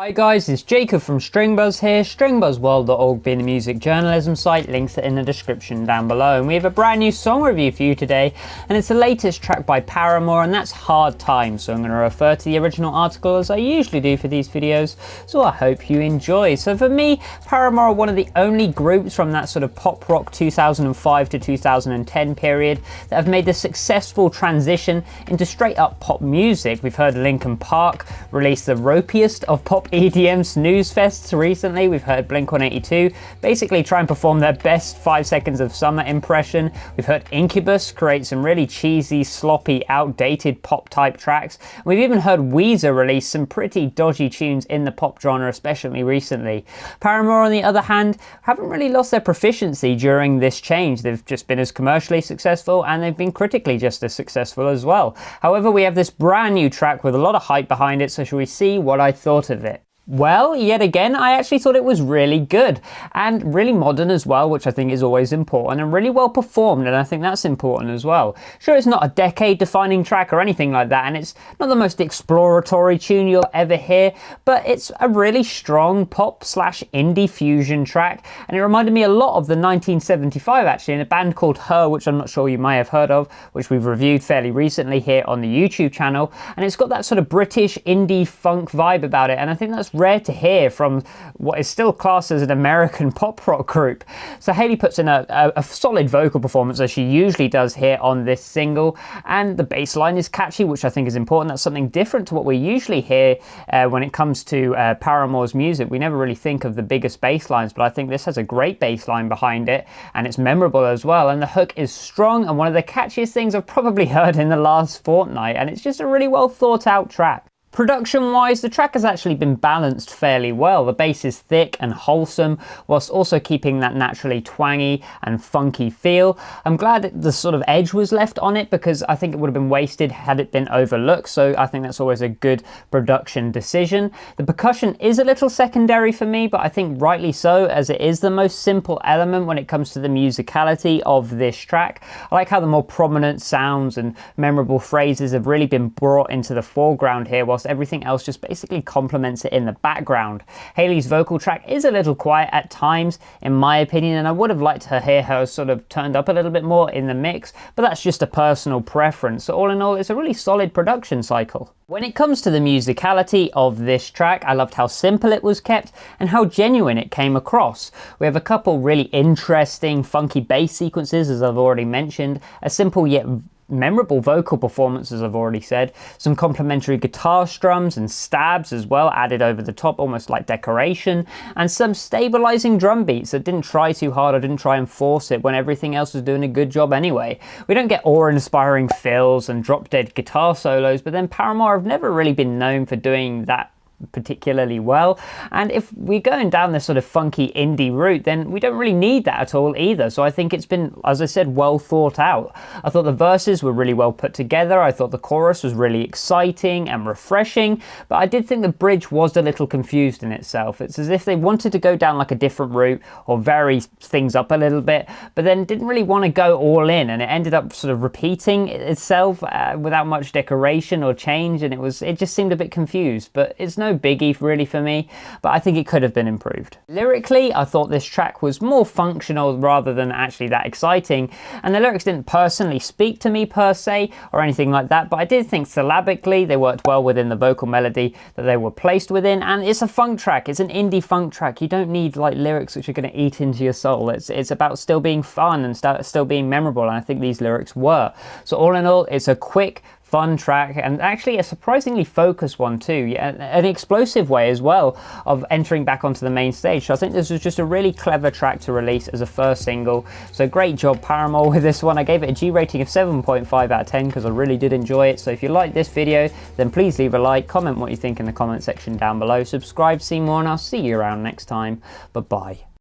Hi guys, it's Jacob from Stringbuzz here, stringbuzzworld.org being the music journalism site, links are in the description down below. And we have a brand new song review for you today, and it's the latest track by Paramore, and that's Hard Times. So I'm going to refer to the original article as I usually do for these videos, so I hope you enjoy. So for me, Paramore are one of the only groups from that sort of pop rock 2005 to 2010 period that have made the successful transition into straight up pop music. We've heard Linkin Park release the ropiest of pop EDM snooze fests recently. We've heard Blink-182 basically try and perform their best 5 seconds of summer impression. We've heard Incubus create some really cheesy, sloppy, outdated pop type tracks. We've even heard Weezer release some pretty dodgy tunes in the pop genre, especially recently. Paramore, on the other hand, haven't really lost their proficiency during this change. They've just been as commercially successful, and they've been critically just as successful as well. However, we have this brand new track with a lot of hype behind it, so shall we see what I thought of it? Well, yet again, I actually thought it was really good and really modern as well, which I think is always important, and really well performed, and I think that's important as well. Sure, it's not a decade-defining track or anything like that, and it's not the most exploratory tune you'll ever hear, but it's a really strong pop/indie fusion track, and it reminded me a lot of the 1975 actually, in a band called Her, which I'm not sure you may have heard of, which we've reviewed fairly recently here on the YouTube channel, and it's got that sort of British indie funk vibe about it, and I think that's rare to hear from what is still classed as an American pop rock group. So Hayley puts in a solid vocal performance, as she usually does here on this single, and the bass line is catchy, which I think is important. That's something different to what we usually hear when it comes to Paramore's music. We never really think of the biggest bass lines, but I think this has a great bass line behind it, and it's memorable as well, and the hook is strong and one of the catchiest things I've probably heard in the last fortnight, and it's just a really well thought out track. Production-wise, the track has actually been balanced fairly well. The bass is thick and wholesome, whilst also keeping that naturally twangy and funky feel. I'm glad the sort of edge was left on it, because I think it would have been wasted had it been overlooked, so I think that's always a good production decision. The percussion is a little secondary for me, but I think rightly so, as it is the most simple element when it comes to the musicality of this track. I like how the more prominent sounds and memorable phrases have really been brought into the foreground here, whilst everything else just basically complements it in the background. Hayley's vocal track is a little quiet at times, in my opinion, and I would have liked to hear her sort of turned up a little bit more in the mix, but that's just a personal preference. So all in all, it's a really solid production cycle. When it comes to the musicality of this track, I loved how simple it was kept and how genuine it came across. We have a couple really interesting, funky bass sequences, as I've already mentioned, a simple yet memorable vocal performance, as I've already said, some complementary guitar strums and stabs as well added over the top, almost like decoration, and some stabilizing drum beats that didn't try too hard or didn't try and force it when everything else was doing a good job anyway. We don't get awe-inspiring fills and drop-dead guitar solos, but then Paramore have never really been known for doing that particularly well, and if we're going down this sort of funky indie route, then we don't really need that at all either. So I think it's been, as I said, well thought out. I thought the verses were really well put together. I thought the chorus was really exciting and refreshing, but I did think the bridge was a little confused in itself. It's as if they wanted to go down like a different route or vary things up a little bit, but then didn't really want to go all in, and it ended up sort of repeating itself without much decoration or change, and it just seemed a bit confused. But it's no biggie really for me, but I think it could have been improved. Lyrically, I thought this track was more functional rather than actually that exciting, and the lyrics didn't personally speak to me per se or anything like that, but I did think syllabically they worked well within the vocal melody that they were placed within, and it's a funk track. It's an indie funk track. You don't need like lyrics which are going to eat into your soul. It's about still being fun and still being memorable, and I think these lyrics were. So all in all, it's a quick, fun track, and actually a surprisingly focused one too, an explosive way as well of entering back onto the main stage. So I think this was just a really clever track to release as a first single. So great job Paramore with this one. I gave it a G rating of 7.5 out of 10 because I really did enjoy it. So if you like this video, then please leave a like, comment what you think in the comment section down below, subscribe, see more, and I'll see you around next time. Bye bye.